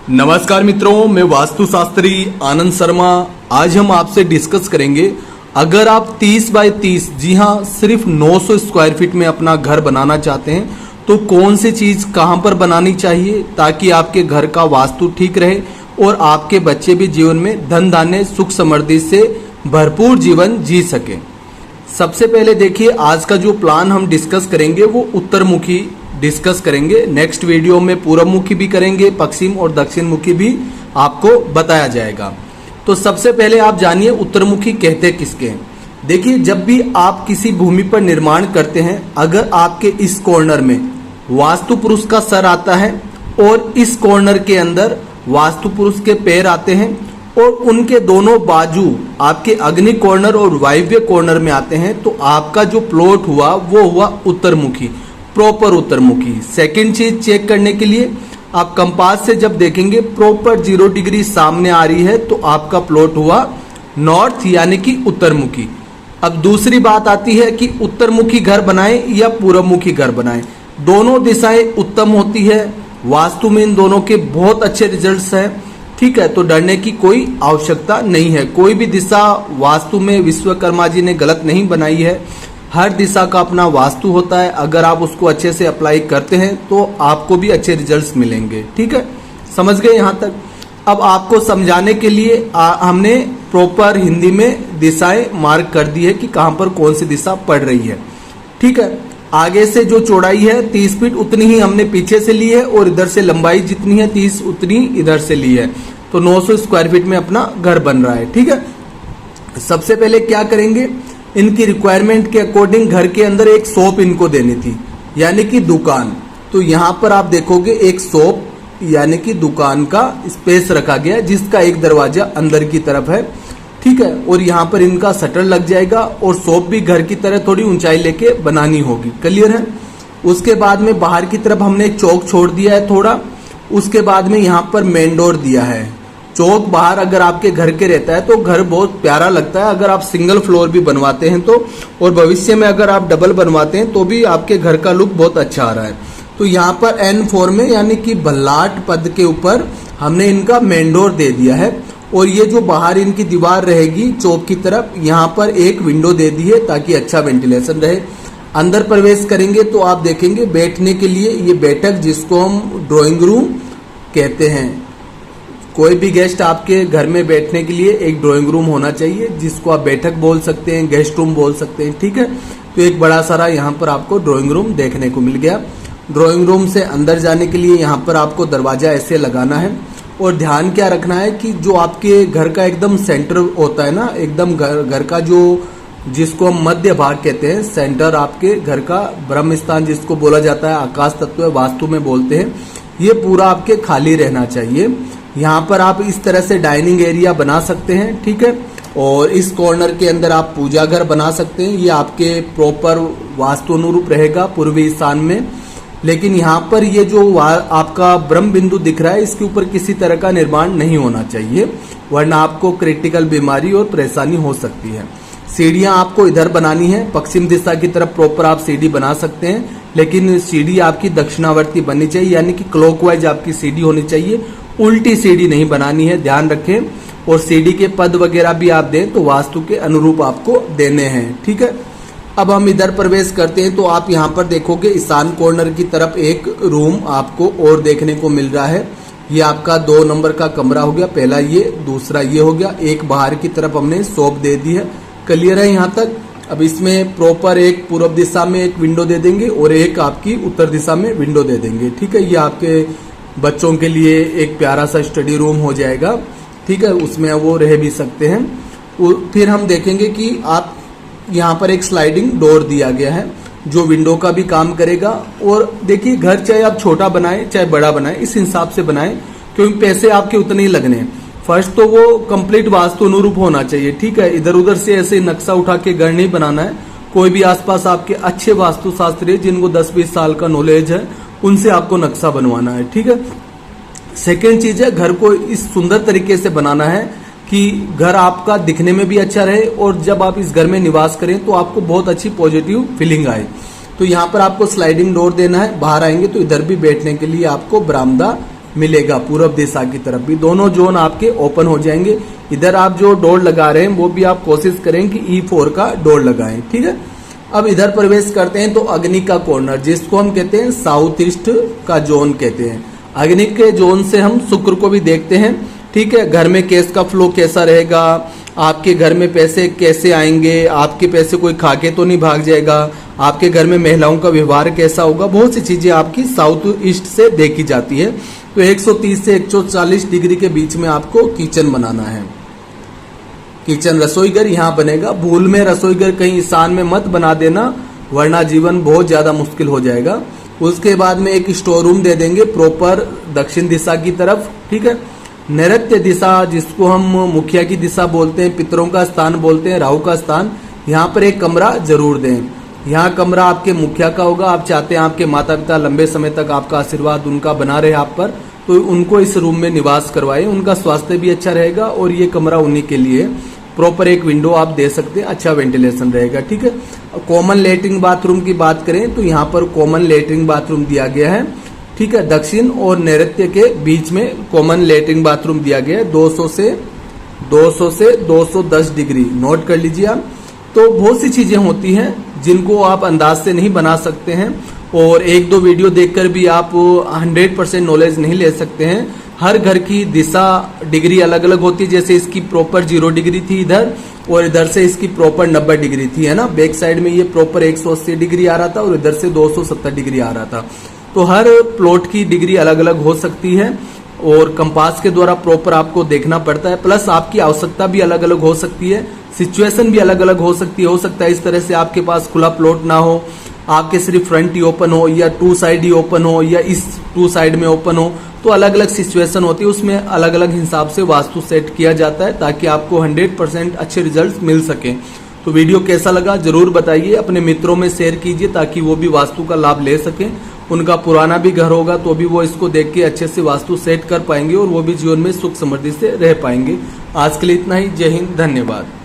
नमस्कार मित्रों, मैं वास्तुशास्त्री आनंद शर्मा। आज हम आपसे डिस्कस करेंगे, अगर आप 30 बाय 30 जी हाँ सिर्फ 900 स्क्वायर फीट में अपना घर बनाना चाहते हैं तो कौन सी चीज़ कहाँ पर बनानी चाहिए ताकि आपके घर का वास्तु ठीक रहे और आपके बच्चे भी जीवन में धन धान्य सुख समृद्धि से भरपूर जीवन जी सके। सबसे पहले देखिए, आज का जो प्लान हम डिस्कस करेंगे वो उत्तरमुखी डिस्कस करेंगे। नेक्स्ट वीडियो में पूर्वमुखी भी करेंगे, पश्चिम और दक्षिण मुखी भी आपको बताया जाएगा। तो सबसे पहले आप जानिए उत्तरमुखी कहते किसके हैं। देखिए, जब भी आप किसी भूमि पर निर्माण करते हैं, अगर आपके इस कॉर्नर में वास्तु पुरुष का सर आता है और इस कॉर्नर के अंदर वास्तु पुरुष के पैर आते हैं और उनके दोनों बाजू आपके अग्नि कॉर्नर और वायव्य कॉर्नर में आते हैं, तो आपका जो प्लॉट हुआ वो हुआ उत्तरमुखी, प्रॉपर उत्तरमुखी। सेकंड चीज चेक करने के लिए आप कंपास से जब देखेंगे प्रॉपर 0 डिग्री सामने आ रही है तो आपका प्लॉट हुआ नॉर्थ यानी कि उत्तरमुखी। अब दूसरी बात आती है कि उत्तरमुखी घर बनाएं या पूर्वमुखी घर बनाएं, दोनों दिशाएं उत्तम होती है। वास्तु में इन दोनों के बहुत अच्छे रिजल्ट्स हैं, ठीक है। तो डरने की कोई आवश्यकता नहीं है। कोई भी दिशा वास्तु में विश्वकर्मा जी ने गलत नहीं बनाई है। हर दिशा का अपना वास्तु होता है। अगर आप उसको अच्छे से अप्लाई करते हैं तो आपको भी अच्छे रिजल्ट्स मिलेंगे, ठीक है। समझ गए यहाँ तक। अब आपको समझाने के लिए हमने प्रॉपर हिंदी में दिशाएं मार्क कर दी है कि कहाँ पर कौन सी दिशा पड़ रही है, ठीक है। आगे से जो चौड़ाई है 30 फीट उतनी ही हमने पीछे से ली है और इधर से लंबाई जितनी है 30 उतनी इधर से ली है। तो 900 स्क्वायर फीट में अपना घर बन रहा है, ठीक है। सबसे पहले क्या करेंगे, इनकी रिक्वायरमेंट के अकॉर्डिंग घर के अंदर एक शॉप इनको देनी थी, यानी कि दुकान। तो यहाँ पर आप देखोगे एक शॉप यानी कि दुकान का स्पेस रखा गया जिसका एक दरवाजा अंदर की तरफ है, ठीक है। और यहाँ पर इनका शटर लग जाएगा और शॉप भी घर की तरह थोड़ी ऊंचाई लेके बनानी होगी, क्लियर है। उसके बाद में बाहर की तरफ हमने चौक छोड़ दिया है थोड़ा। उसके बाद में यहाँ पर मेन डोर दिया है। चौक बाहर अगर आपके घर के रहता है तो घर बहुत प्यारा लगता है, अगर आप सिंगल फ्लोर भी बनवाते हैं तो, और भविष्य में अगर आप डबल बनवाते हैं तो भी आपके घर का लुक बहुत अच्छा आ रहा है। तो यहाँ पर N4 में यानी कि बल्लाट पद के ऊपर हमने इनका मेन डोर दे दिया है। और ये जो बाहर इनकी दीवार रहेगी चौक की तरफ, यहाँ पर एक विंडो दे दी है ताकि अच्छा वेंटिलेशन रहे। अंदर प्रवेश करेंगे तो आप देखेंगे बैठने के लिए ये बैठक जिसको हम ड्राइंग रूम कहते हैं। कोई भी गेस्ट आपके घर में बैठने के लिए एक ड्राइंग रूम होना चाहिए जिसको आप बैठक बोल सकते हैं, गेस्ट रूम बोल सकते हैं, ठीक है। तो एक बड़ा सारा यहाँ पर आपको ड्राइंग रूम देखने को मिल गया। ड्राइंग रूम से अंदर जाने के लिए यहाँ पर आपको दरवाजा ऐसे लगाना है। और ध्यान क्या रखना है कि जो आपके घर का एकदम सेंटर होता है ना, एकदम घर का जो जिसको हम मध्य भाग कहते हैं, सेंटर आपके घर का ब्रह्म स्थान जिसको बोला जाता है, आकाश तत्व वास्तु में बोलते हैं, ये पूरा आपके खाली रहना चाहिए। यहाँ पर आप इस तरह से डाइनिंग एरिया बना सकते हैं, ठीक है। और इस कॉर्नर के अंदर आप पूजा घर बना सकते हैं। ये आपके प्रॉपर वास्तु अनुरूप रहेगा पूर्वी ईशान में। लेकिन यहाँ पर ये जो आपका ब्रह्म बिंदु दिख रहा है इसके ऊपर किसी तरह का निर्माण नहीं होना चाहिए, वरना आपको क्रिटिकल बीमारी और परेशानी हो सकती है। सीढ़ियाँ आपको इधर बनानी है, पश्चिम दिशा की तरफ प्रॉपर आप सीढ़ी बना सकते हैं, लेकिन सीढ़ी आपकी दक्षिणावर्ती बननी चाहिए, यानी कि क्लॉकवाइज आपकी सीढ़ी होनी चाहिए, उल्टी सीढ़ी नहीं बनानी है, ध्यान रखें। और सीढ़ी के पद वगैरह भी आप दें तो वास्तु के अनुरूप आपको देने हैं, ठीक है। अब हम इधर प्रवेश करते हैं तो आप यहाँ पर देखोगे ईशान कॉर्नर की तरफ एक रूम आपको और देखने को मिल रहा है। ये आपका 2 नंबर का कमरा हो गया, पहला ये, दूसरा ये हो गया। एक बाहर की तरफ हमने शॉप दे दी है, क्लियर है यहाँ तक। अब इसमें प्रॉपर एक पूर्व दिशा में एक विंडो दे देंगे और एक आपकी उत्तर दिशा में विंडो दे देंगे, ठीक है। ये आपके बच्चों के लिए एक प्यारा सा स्टडी रूम हो जाएगा, ठीक है, उसमें वो रह भी सकते हैं। फिर हम देखेंगे कि आप यहाँ पर एक स्लाइडिंग डोर दिया गया है जो विंडो का भी काम करेगा। और देखिए, घर चाहे आप छोटा बनाएं चाहे बड़ा बनाएं, इस हिसाब से बनाएं क्योंकि पैसे आपके उतने ही लगने हैं। फर्स्ट तो वो कंप्लीट वास्तु अनुरूप होना चाहिए, ठीक है। इधर उधर से ऐसे नक्शा उठा के घर नहीं बनाना है। कोई भी आसपास आपके अच्छे वास्तुशास्त्री जिनको 10-20 साल का नॉलेज है उनसे आपको नक्शा बनवाना है, ठीक है। सेकेंड चीज है, घर को इस सुंदर तरीके से बनाना है कि घर आपका दिखने में भी अच्छा रहे और जब आप इस घर में निवास करें तो आपको बहुत अच्छी पॉजिटिव फीलिंग आए। तो यहाँ पर आपको स्लाइडिंग डोर देना है। बाहर आएंगे तो इधर भी बैठने के लिए आपको बरामदा मिलेगा पूरब दिशा की तरफ भी। दोनों जोन आपके ओपन हो जाएंगे। इधर आप जो डोर लगा रहे हैं वो भी आप कोशिश करें कि E4 का डोर लगाएं, ठीक है। अब इधर प्रवेश करते हैं तो अग्नि का कॉर्नर, जिसको हम कहते हैं साउथ ईस्ट का जोन कहते हैं। अग्नि के जोन से हम शुक्र को भी देखते हैं, ठीक है। घर में कैश का फ्लो कैसा रहेगा, आपके घर में पैसे कैसे आएंगे, आपके पैसे कोई खाके तो नहीं भाग जाएगा, आपके घर में महिलाओं का व्यवहार कैसा होगा, बहुत सी चीजें आपकी साउथ ईस्ट से देखी जाती है। तो 130 से 140 डिग्री के बीच में आपको किचन बनाना है। किचन रसोई घर यहाँ बनेगा। भूल में रसोई घर कहीं ईशान में मत बना देना, वरना जीवन बहुत ज्यादा मुश्किल हो जाएगा। उसके बाद में एक स्टोर रूम दे देंगे प्रॉपर दक्षिण दिशा की तरफ, ठीक है। नैऋत्य दिशा, जिसको हम मुखिया की दिशा बोलते हैं, पितरों का स्थान बोलते हैं, राहु का स्थान, यहाँ पर एक कमरा जरूर दें। यहाँ कमरा आपके मुखिया का होगा। आप चाहते हैं आपके माता पिता लंबे समय तक आपका आशीर्वाद उनका बना रहे आप पर, तो उनको इस रूम में निवास करवाएं, उनका स्वास्थ्य भी अच्छा रहेगा और ये कमरा उन्हीं के लिए। प्रॉपर एक विंडो आप दे सकते हैं, अच्छा वेंटिलेशन रहेगा, ठीक है। कॉमन लेटरिन बाथरूम की बात करें तो यहाँ पर कॉमन लेटरिन बाथरूम दिया गया है, ठीक है। दक्षिण और नैऋत्य के बीच में कॉमन लेटरिन बाथरूम दिया गया है। 200 से 210 डिग्री नोट कर लीजिए आप। तो बहुत सी चीजें होती हैं जिनको आप अंदाज से नहीं बना सकते हैं, और एक दो वीडियो देखकर भी आप 100% नॉलेज नहीं ले सकते हैं। हर घर की दिशा डिग्री अलग अलग होती है। जैसे इसकी प्रॉपर 0 डिग्री थी इधर, और इधर से इसकी प्रॉपर 90 डिग्री थी, है ना। बैक साइड में ये प्रॉपर 180 डिग्री आ रहा था और इधर से 270 डिग्री आ रहा था। तो हर प्लॉट की डिग्री अलग अलग हो सकती है और कंपास के द्वारा प्रॉपर आपको देखना पड़ता है। प्लस आपकी आवश्यकता भी अलग अलग हो सकती है, सिचुएशन भी अलग अलग हो सकती है। हो सकता है इस तरह से आपके पास खुला प्लॉट ना हो, आपके सिर्फ फ्रंट ही ओपन हो, या 2 साइड ही ओपन हो, या इस 2 साइड में ओपन हो। तो अलग अलग सिचुएशन होती है, उसमें अलग अलग हिसाब से वास्तु सेट किया जाता है ताकि आपको 100% अच्छे रिजल्ट मिल सके। तो वीडियो कैसा लगा जरूर बताइए, अपने मित्रों में शेयर कीजिए ताकि वो भी वास्तु का लाभ ले सकें। उनका पुराना भी घर होगा तो भी वो इसको देख के अच्छे से वास्तु सेट कर पाएंगे और वो भी जीवन में सुख समृद्धि से रह पाएंगे। आज के लिए इतना ही। जय हिंद, धन्यवाद।